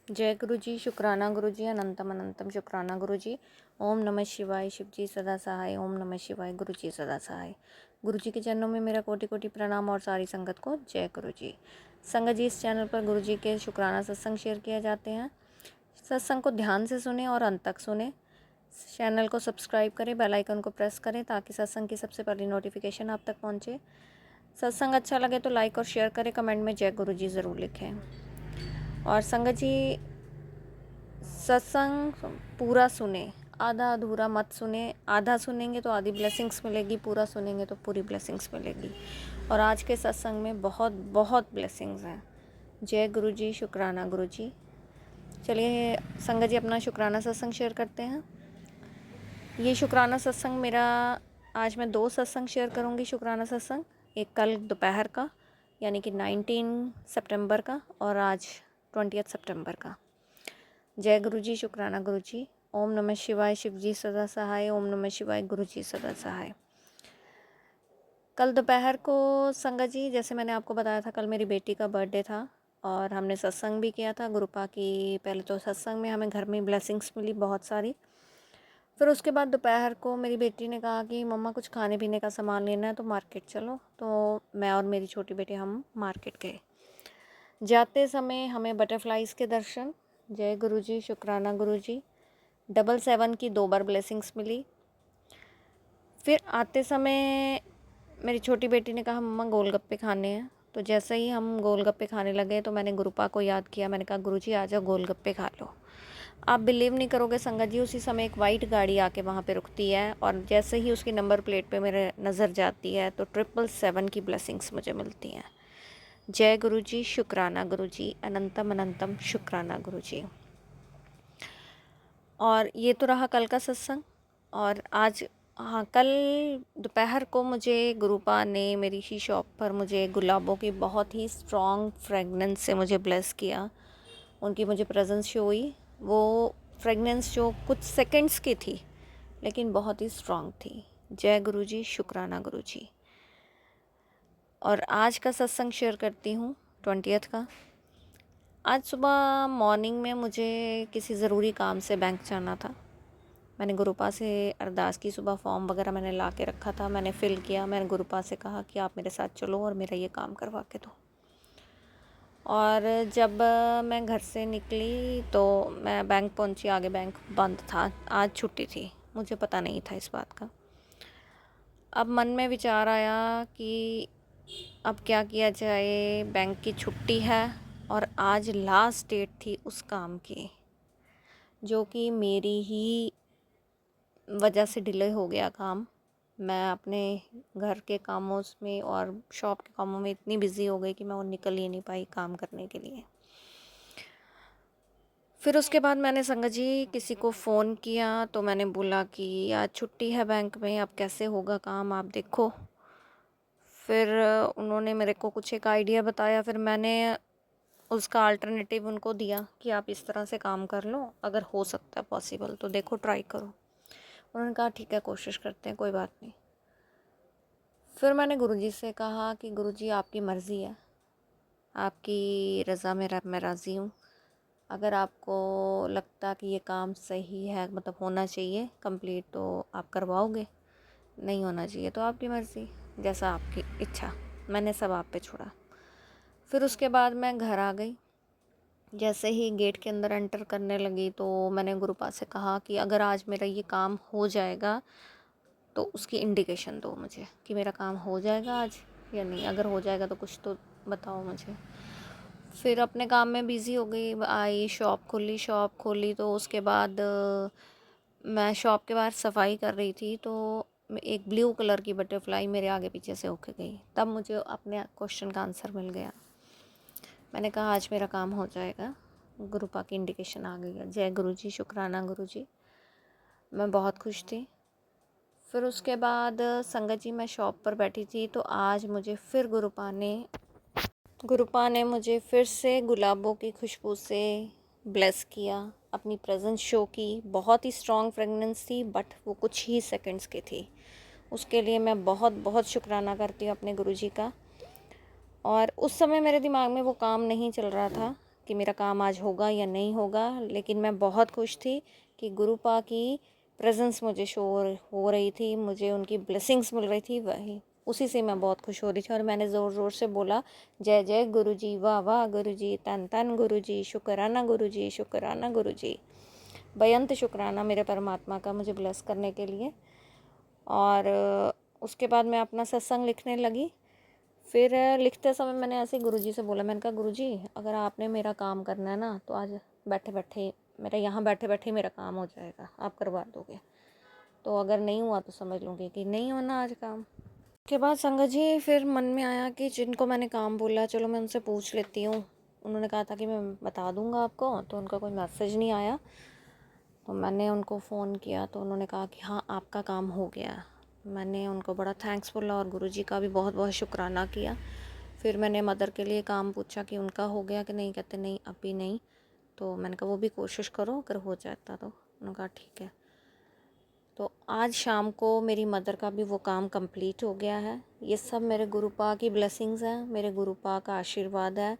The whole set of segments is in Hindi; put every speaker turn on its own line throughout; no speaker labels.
जय गुरु जी, शुक्राना गुरु जी, अनंतम अनंतम शुक्राना गुरु जी। ओम नमः शिवाय, शिव जी सदा सहाय। ओम नमः शिवाय, गुरु जी सदा सहाय। गुरु जी के चरणों में मेरा कोटि कोटि प्रणाम और सारी संगत को जय गुरु जी। संगत जी, इस चैनल पर गुरु जी के शुक्राना सत्संग शेयर किए जाते हैं। सत्संग को ध्यान से सुने और अंत तक सुने। चैनल को सब्सक्राइब करें, बेल आइकन को प्रेस करें ताकि सत्संग की सबसे पहली नोटिफिकेशन आप तक पहुँचे। सत्संग अच्छा लगे तो लाइक और शेयर करें, कमेंट में जय गुरु जी ज़रूर लिखें। और संगत जी, सत्संग पूरा सुने, आधा अधूरा मत सुने। आधा सुनेंगे तो आधी ब्लेसिंग्स मिलेगी, पूरा सुनेंगे तो पूरी ब्लेसिंग्स मिलेगी। और आज के सत्संग में बहुत बहुत ब्लेसिंग्स हैं। जय गुरु जी, शुक्राना गुरु जी। चलिए संगत जी, अपना शुक्राना सत्संग शेयर करते हैं। ये शुक्राना सत्संग मेरा, आज मैं 2 सत्संग शेयर करूँगी। शुक्राना सत्संग, एक कल दोपहर का यानी कि 19 सितंबर का, और आज 20 सितंबर का। जय गुरु जी, शुक्राना गुरु जी। ओम नमः शिवाय, शिव जी सदा सहाय। ओम नमः शिवाय, गुरु जी सदा सहाय। कल दोपहर को संगत जी, जैसे मैंने आपको बताया था, कल मेरी बेटी का बर्थडे था और हमने सत्संग भी किया था गुरुपा की। पहले तो सत्संग में हमें घर में ब्लेसिंग्स मिली बहुत सारी। फिर उसके बाद दोपहर को मेरी बेटी ने कहा कि मम्मा कुछ खाने पीने का सामान लेना है तो मार्केट चलो। तो मैं और मेरी छोटी बेटी हम मार्केट गए। जाते समय हमें बटरफ्लाइज़ के दर्शन, जय गुरु जी, शुक्राना गुरु जी। 777 की 2 बार ब्लेसिंग्स मिली। फिर आते समय मेरी छोटी बेटी ने कहा मम्मा गोलगप्पे खाने हैं। तो जैसे ही हम गोलगप्पे खाने लगे तो मैंने गुरुपा को याद किया। मैंने कहा गुरुजी आ जाओ, गोलगप्पे खा लो। आप बिलीव नहीं करोगे संगत जी, उसी समय एक वाइट गाड़ी आके वहाँ पे रुकती है और जैसे ही उसकी नंबर प्लेट पे मेरे नज़र जाती है तो 777 की ब्लेसिंग्स मुझे मिलती हैं। जय गुरु जी, शुक्राना गुरु जी, अनंतम अनंतम शुक्राना गुरु जी। और ये तो रहा कल का सत्संग। और आज, हाँ, कल दोपहर को मुझे गुरुपा ने मेरी ही शॉप पर मुझे गुलाबों की बहुत ही स्ट्रॉन्ग फ्रेगनेंस से मुझे ब्लेस किया। उनकी मुझे प्रेजेंस शो हुई। वो फ्रेगनेंस जो कुछ सेकंड्स की थी लेकिन बहुत ही स्ट्रॉन्ग थी। जय गुरु जी, शुक्राना गुरु जी। और आज का सत्संग शेयर करती हूँ, 20th का। आज सुबह मॉर्निंग में मुझे किसी ज़रूरी काम से बैंक जाना था। मैंने गुरुपा से अरदास की, सुबह फॉर्म वगैरह मैंने ला के रखा था, मैंने फ़िल किया। मैंने गुरुपा से कहा कि आप मेरे साथ चलो और मेरा ये काम करवा के दो। और जब मैं घर से निकली तो मैं बैंक पहुंची। आगे बैंक बंद था, आज छुट्टी थी, मुझे पता नहीं था इस बात का। अब मन में विचार आया कि अब क्या किया जाए, बैंक की छुट्टी है और आज लास्ट डेट थी उस काम की, जो कि मेरी ही वजह से डिले हो गया काम। मैं अपने घर के कामों में और शॉप के कामों में इतनी बिज़ी हो गई कि मैं वो निकल ही नहीं पाई काम करने के लिए। फिर उसके बाद मैंने संगत जी किसी को फ़ोन किया तो मैंने बोला कि आज छुट्टी है बैंक में, अब कैसे होगा काम, आप देखो। फिर उन्होंने मेरे को कुछ एक आइडिया बताया। फिर मैंने उसका अल्टरनेटिव उनको दिया कि आप इस तरह से काम कर लो, अगर हो सकता है पॉसिबल तो देखो, ट्राई करो। उन्होंने कहा ठीक है, कोशिश करते हैं, कोई बात नहीं। फिर मैंने गुरुजी से कहा कि गुरुजी आपकी मर्ज़ी है, आपकी रज़ा में मैं राज़ी हूँ। अगर आपको लगता कि ये काम सही है, मतलब होना चाहिए कंप्लीट, तो आप करवाओगे, नहीं होना चाहिए तो आपकी मर्ज़ी, जैसा आपकी इच्छा। मैंने सब आप पे छोड़ा। फिर उसके बाद मैं घर आ गई। जैसे ही गेट के अंदर एंटर करने लगी तो मैंने गुरुपा से कहा कि अगर आज मेरा ये काम हो जाएगा तो उसकी इंडिकेशन दो मुझे कि मेरा काम हो जाएगा आज या नहीं। अगर हो जाएगा तो कुछ तो बताओ मुझे। फिर अपने काम में बिज़ी हो गई, आई शॉप खोली तो उसके बाद मैं शॉप के बाहर सफाई कर रही थी तो एक ब्लू कलर की बटरफ्लाई मेरे आगे पीछे से होके गई। तब मुझे अपने क्वेश्चन का आंसर मिल गया। मैंने कहा आज मेरा काम हो जाएगा, गुरुपा की इंडिकेशन आ गई है। जय गुरु जी, शुक्राना गुरु जी। मैं बहुत खुश थी। फिर उसके बाद संगत जी, मैं शॉप पर बैठी थी तो आज मुझे फिर गुरुपा ने मुझे फिर से गुलाबों की खुशबू से ब्लेस किया, अपनी प्रेजेंस शो की। बहुत ही स्ट्रॉन्ग फ्रेगनेंस थी बट वो कुछ ही सेकंड्स की थी। उसके लिए मैं बहुत बहुत शुक्राना करती हूँ अपने गुरुजी का। और उस समय मेरे दिमाग में वो काम नहीं चल रहा था कि मेरा काम आज होगा या नहीं होगा, लेकिन मैं बहुत खुश थी कि गुरु पा की प्रेजेंस मुझे शो हो रही थी, मुझे उनकी ब्लेसिंग्स मिल रही थी, वही उसी से मैं बहुत खुश हो रही थी। और मैंने ज़ोर ज़ोर से बोला, जय जय गुरु जी, वाह वाह गुरु जी, तन तन गुरु जी, शुक्राना गुरु जी, शुक्राना गुरु जी। बेअंत शुक्राना मेरे परमात्मा का मुझे ब्लेस करने के लिए। और उसके बाद मैं अपना सत्संग लिखने लगी। फिर लिखते समय मैंने ऐसे गुरुजी से बोला, मैंने कहा गुरुजी, अगर आपने मेरा काम करना है ना, तो आज बैठे बैठे मेरा यहाँ बैठे बैठे मेरा काम हो जाएगा, आप करवा दोगे। तो अगर नहीं हुआ तो समझ लूँगी कि नहीं होना आज काम। उसके बाद संगत जी फिर मन में आया कि जिनको मैंने काम बोला, चलो मैं उनसे पूछ लेती हूँ। उन्होंने कहा था कि मैं बता दूँगा आपको, तो उनका कोई मैसेज नहीं आया। तो मैंने उनको फ़ोन किया तो उन्होंने कहा कि हाँ आपका काम हो गया। मैंने उनको बड़ा थैंक्स बोला और गुरुजी का भी बहुत बहुत शुक्राना किया। फिर मैंने मदर के लिए काम पूछा कि उनका हो गया कि नहीं, कहते नहीं अभी नहीं। तो मैंने कहा वो भी कोशिश करो, अगर हो जाता तो। उन्होंने कहा ठीक है। तो आज शाम को मेरी मदर का भी वो काम कंप्लीट हो गया है। ये सब मेरे गुरुपा की ब्लेसिंग्स हैं, मेरे गुरुपा का आशीर्वाद है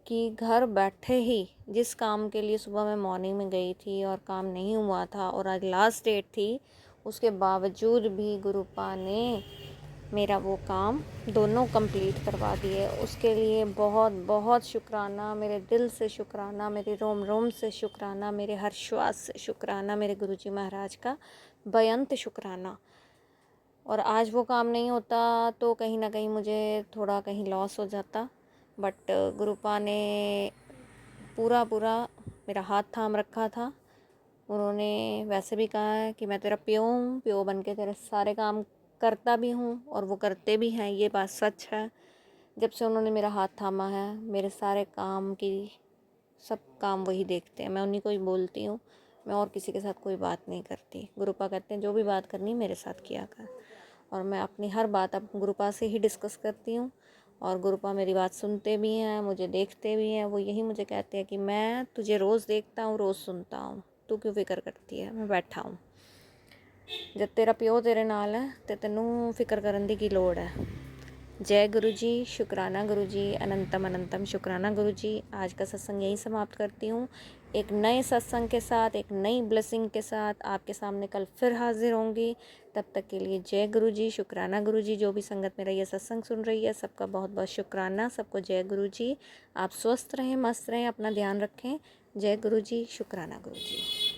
कि घर बैठे ही जिस काम के लिए सुबह मैं मॉर्निंग में गई थी और काम नहीं हुआ था और आज लास्ट डेट थी, उसके बावजूद भी गुरुपा ने मेरा वो काम दोनों कंप्लीट करवा दिए। उसके लिए बहुत बहुत शुक्राना, मेरे दिल से शुक्राना, मेरे रोम रोम से शुक्राना, मेरे हर श्वास से शुक्राना मेरे गुरुजी महाराज का बेअंत शुक्राना। और आज वो काम नहीं होता तो कहीं ना कहीं मुझे थोड़ा कहीं लॉस हो जाता, बट गुरुपा ने पूरा पूरा मेरा हाथ थाम रखा था। उन्होंने वैसे भी कहा है कि मैं तेरा प्यो हूँ, प्यो बन के तेरे सारे काम करता भी हूँ और वो करते भी हैं, ये बात सच है। जब से उन्होंने मेरा हाथ थामा है, मेरे सारे काम की सब काम वही देखते हैं, मैं उन्हीं को ही बोलती हूँ, मैं और किसी के साथ कोई बात नहीं करती। गुरुपा कहते हैं जो भी बात करनी मेरे साथ किया कर, और मैं अपनी हर बात अब गुरुपा से ही डिस्कस करती हूँ। और गुरुपा मेरी बात सुनते भी हैं, मुझे देखते भी हैं। वो यही मुझे कहते हैं कि मैं तुझे रोज़ देखता हूँ, रोज़ सुनता हूँ, तू क्यों फिक्र करती है, मैं बैठा हूँ। जब तेरा प्यो तेरे नाल है तो तेनू फिक्र करन दी की लोड़ है। जय गुरु जी, शुक्राना गुरु जी, अनंतम अनंतम शुक्राना गुरु जी। आज का सत्संग यहीं समाप्त करती हूँ। एक नए सत्संग के साथ, एक नई ब्लेसिंग के साथ आपके सामने कल फिर हाजिर होंगी। तब तक के लिए जय गुरु जी, शुक्राना गुरु जी। जो भी संगत मेरा ये सत्संग सुन रही है, सबका बहुत बहुत शुक्राना, सबको जय गुरु जी। आप स्वस्थ रहें, मस्त रहें, अपना ध्यान रखें। जय गुरु जी, शुक्राना गुरु जी।